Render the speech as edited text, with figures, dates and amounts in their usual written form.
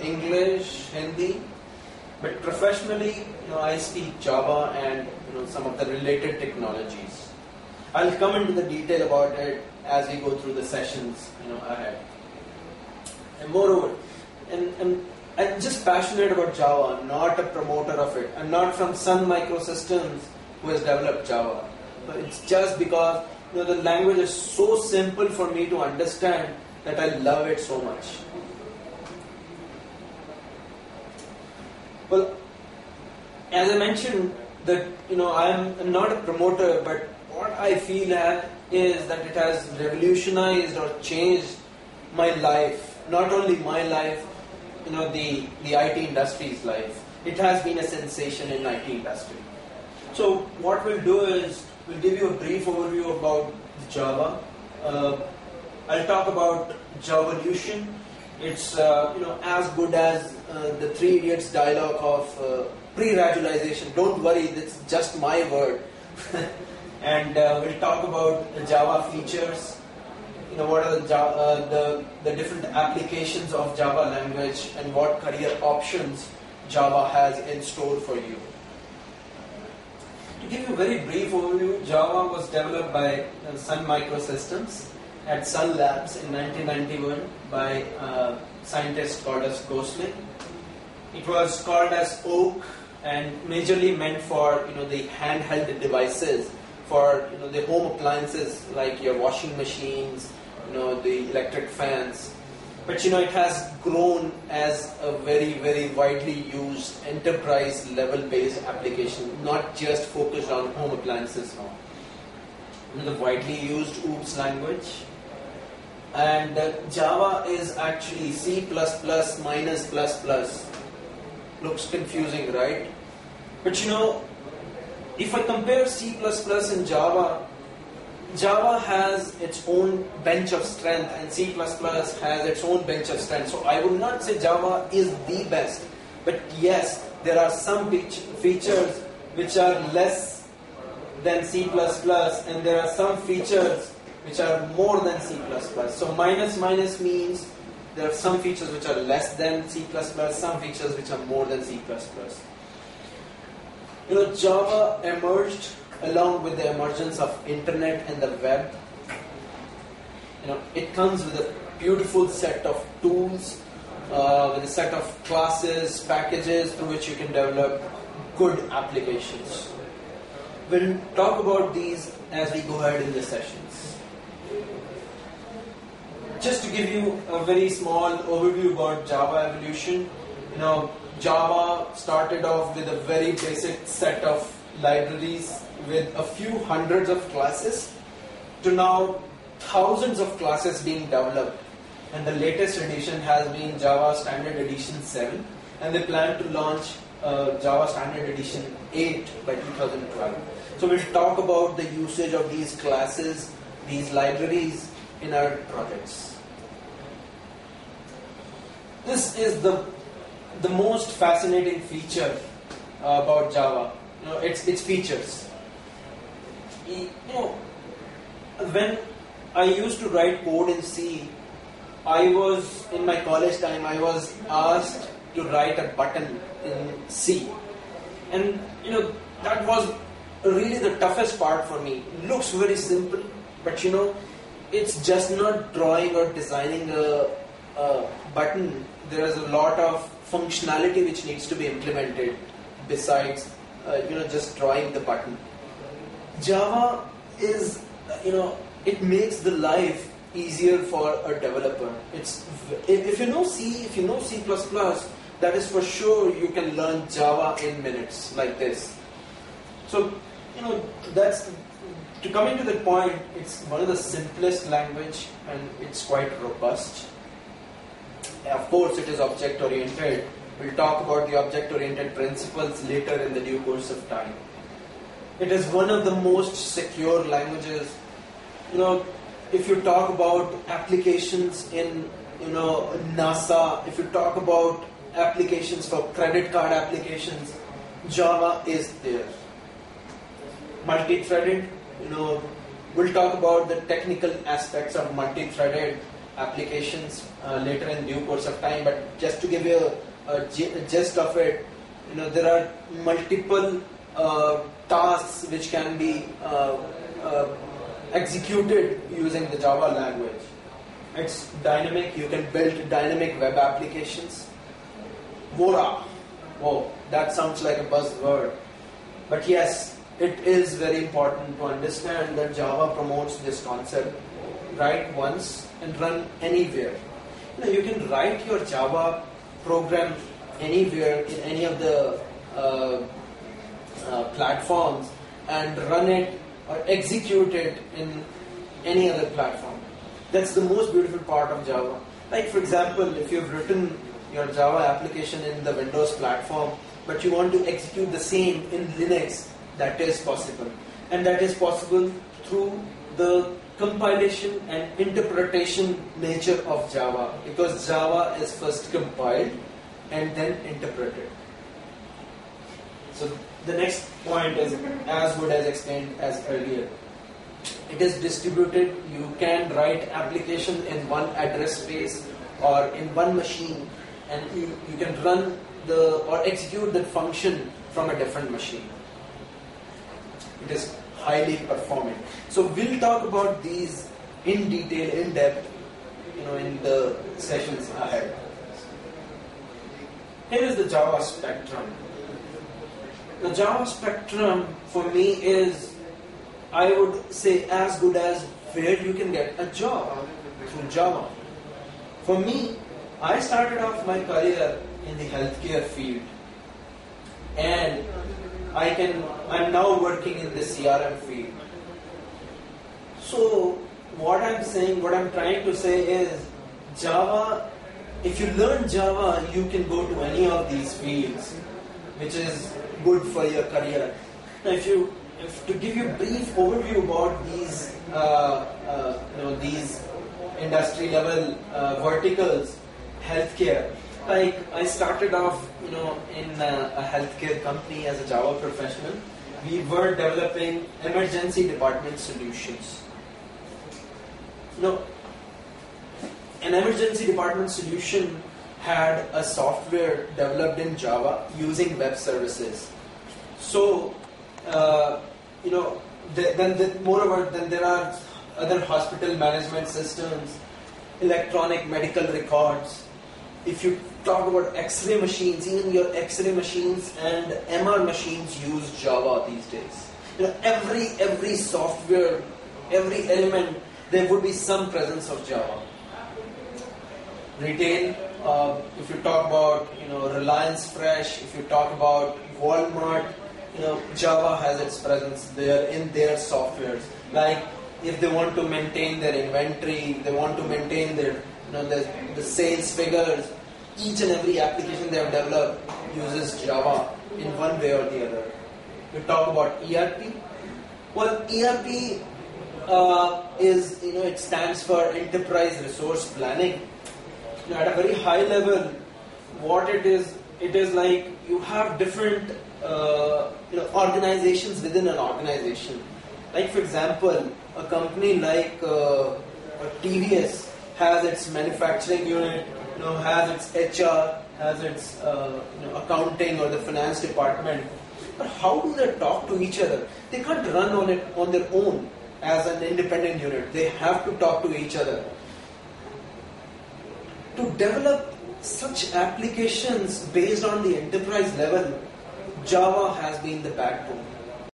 English, Hindi, but professionally, I speak Java and some of the related technologies. I'll come into the detail about it as we go through the sessions ahead. And moreover, and I'm just passionate about Java, not a promoter of it. I'm not from Sun Microsystems who has developed Java. But it's just because the language is so simple for me to understand that I love it so much. Well, as I mentioned, that I'm not a promoter, but what I feel is that it has revolutionized or changed my life. Not only my life, the IT industry's life. It has been a sensation in IT industry. So what we'll do is we'll give you a brief overview about Java. I'll talk about Javalution. It's as good as the Three Idiots dialogue of pre-gradualization. Don't worry, it's just my word. And we'll talk about the Java features. What are the different applications of Java language and what career options Java has in store for you. To give you a very brief overview, Java was developed by Sun Microsystems at Sun Labs in 1991 by a scientist called as Gosling. It was called as Oak and majorly meant for the handheld devices, for the home appliances like your washing machines, the electric fans. But it has grown as a very, very widely used enterprise level based application, not just focused on home appliances now. The widely used OOPS language. And Java is actually C++ minus plus plus. Looks confusing, right? But if I compare C++ and Java, Java has its own bench of strength and C++ has its own bench of strength. So I would not say Java is the best. But yes, there are some features which are less than C++ and there are some features which are more than C++. So minus means there are some features which are less than C++, some features which are more than C++. Java emerged along with the emergence of internet and the web. It comes with a beautiful set of tools, with a set of classes, packages through which you can develop good applications. We'll talk about these as we go ahead in the sessions. Just to give you a very small overview about Java evolution, Java started off with a very basic set of libraries with a few hundreds of classes to now thousands of classes being developed, and the latest edition has been Java Standard Edition 7, and they plan to launch Java Standard Edition 8 by 2012. So we'll talk about the usage of these classes, these libraries in our projects. This is the most fascinating feature about Java. Its features. When I used to write code in C, in my college time, I was asked to write a button in C. And, that was really the toughest part for me. It looks very simple, but, it's just not drawing or designing a button. There is a lot of functionality which needs to be implemented besides just drawing the button. Java is, it makes the life easier for a developer. If you know C, if you know C++, that is for sure you can learn Java in minutes like this. So, to coming to that point, it's one of the simplest language and it's quite robust. Of course, it is object-oriented. We'll talk about the object-oriented principles later in the due course of time. It is one of the most secure languages. If you talk about applications in, NASA, if you talk about applications for credit card applications, Java is there. Multi-threaded, we'll talk about the technical aspects of multi-threaded applications later in due course of time, but just to give you a gist of it, there are multiple tasks which can be executed using the Java language. It's dynamic. You can build dynamic web applications. Vora. Whoa, that sounds like a buzzword. But yes, it is very important to understand that Java promotes this concept. Write once and run anywhere. You can write your Java program anywhere in any of the platforms and run it or execute it in any other platform. That's the most beautiful part of Java. Like for example, if you've written your Java application in the Windows platform, but you want to execute the same in Linux, that is possible. And that is possible through the compilation and interpretation nature of Java, because Java is first compiled and then interpreted. So the next point is as good as explained as earlier. It is distributed. You can write application in one address space or in one machine, and you can run or execute the function from a different machine. It is highly performing. So we'll talk about these in detail, in depth, in the sessions ahead. Here is the Java spectrum. The Java spectrum for me is, I would say, as good as where you can get a job through Java. For me, I started off my career in the healthcare field, and I'm now working in the CRM field. So what I'm trying to say is, Java, if you learn Java, you can go to any of these fields, which is good for your career. Now, if to give you a brief overview about these, these industry level verticals, healthcare. Like I started off, in a healthcare company as a Java professional. We were developing emergency department solutions. An emergency department solution had a software developed in Java using web services. So, moreover, then there are other hospital management systems, electronic medical records. If you talk about X-ray machines, even your X-ray machines and MR machines use Java these days. Every software, every element, there would be some presence of Java. Retail, if you talk about Reliance Fresh, if you talk about Walmart, Java has its presence there in their softwares. Like if they want to maintain their inventory, they want to maintain their the sales figures, each and every application they have developed uses Java in one way or the other. You talk about ERP. Well, ERP is it stands for Enterprise Resource Planning. At a very high level, what it is like you have different organizations within an organization. Like for example, a company like TVS has its manufacturing unit, has its HR, has its accounting or the finance department. But how do they talk to each other? They can't run on their own as an independent unit. They have to talk to each other. To develop such applications based on the enterprise level, Java has been the backbone.